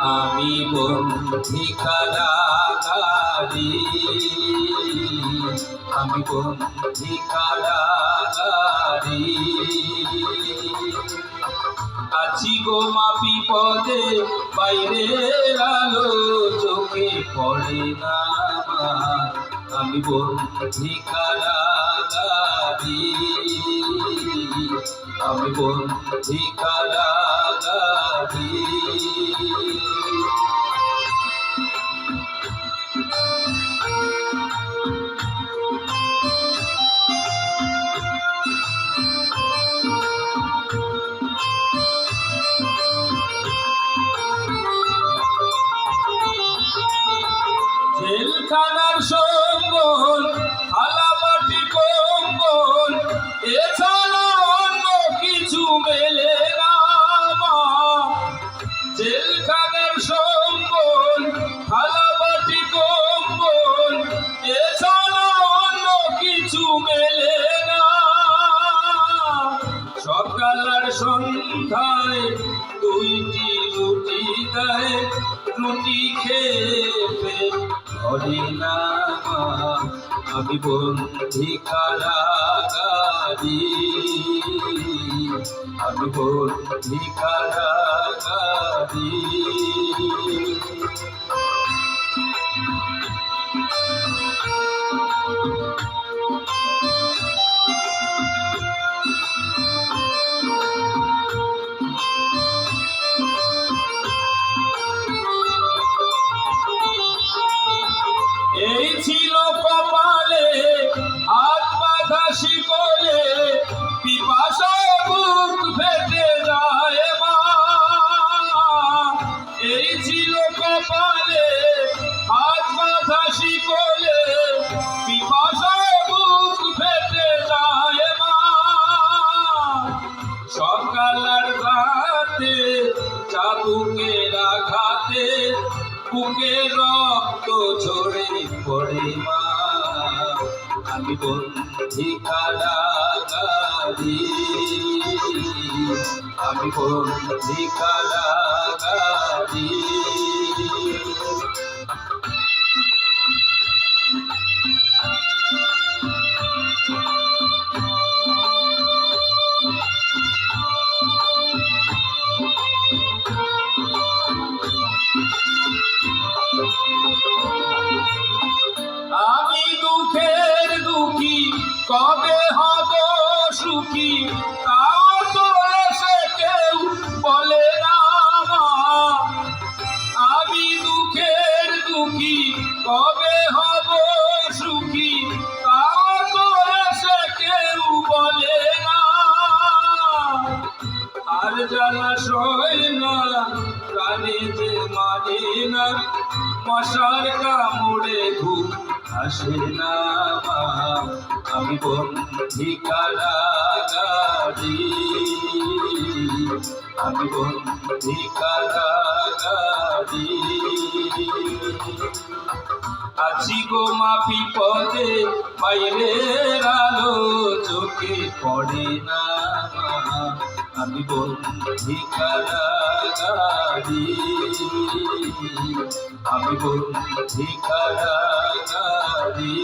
আমি বন্ধি কারাগারি, আমি বন্ধি কারাগারি। আছি গো মা বিপদে, বাইরের আলো চোখে পড়ে না আমার। আমি বন্ধি কারাগারি, আমি বন্ধি কারাগারি। জেলখানার সম্বল, থালাবাটি কম্বল, এছাড়া অন্য কিছু মেলে না মা। জেলখানার সম্বল, থালাবাটি কম্বল, এছাড়া অন্য কিছু মেলে না। সকাল আর সন্ধ্যায় দুইটি রুটি দেয়, রুটি খেতে ধরে না মা। আমি বন্ধি কারাগারি, আমি বন্ধি কারাগারি। এই ছিল কপালে হাত বাঁধা শিকলে, পিপাসায় বুক ফেটে যায় মা। এই ছিল কপালে হাত বাঁধা শিকলে, পিপাসায় বুক ফেটে যায় মা। সকাল আর রাতে চাবুকের আঘাতে বুকে রক্ত ঝরে পড়ে মা। আমি বন্ধি কারাগারি, আমি বন্ধি কারাগারি। আমি দুঃখের দুঃখী, কবে হব সুখী, তাও তো এসে কেউ বলে না মা। আমি দুঃখের দুঃখী, কবে হব সুখী, তাও তো এসে কেউ বলে না। আর জ্বালা সয় না, প্রাণে যে মানে না, মশার কামড়ে ঘুম আসে না মা। আমি বন্ধি কারাগারি, আমি বন্ধি কারাগারি। আছি গো মা বিপদে, বাইরের আলো চোখে পড়ে না মা। আমি বন্ধি কারাগারি, আমি বন্ধি কারাগারি।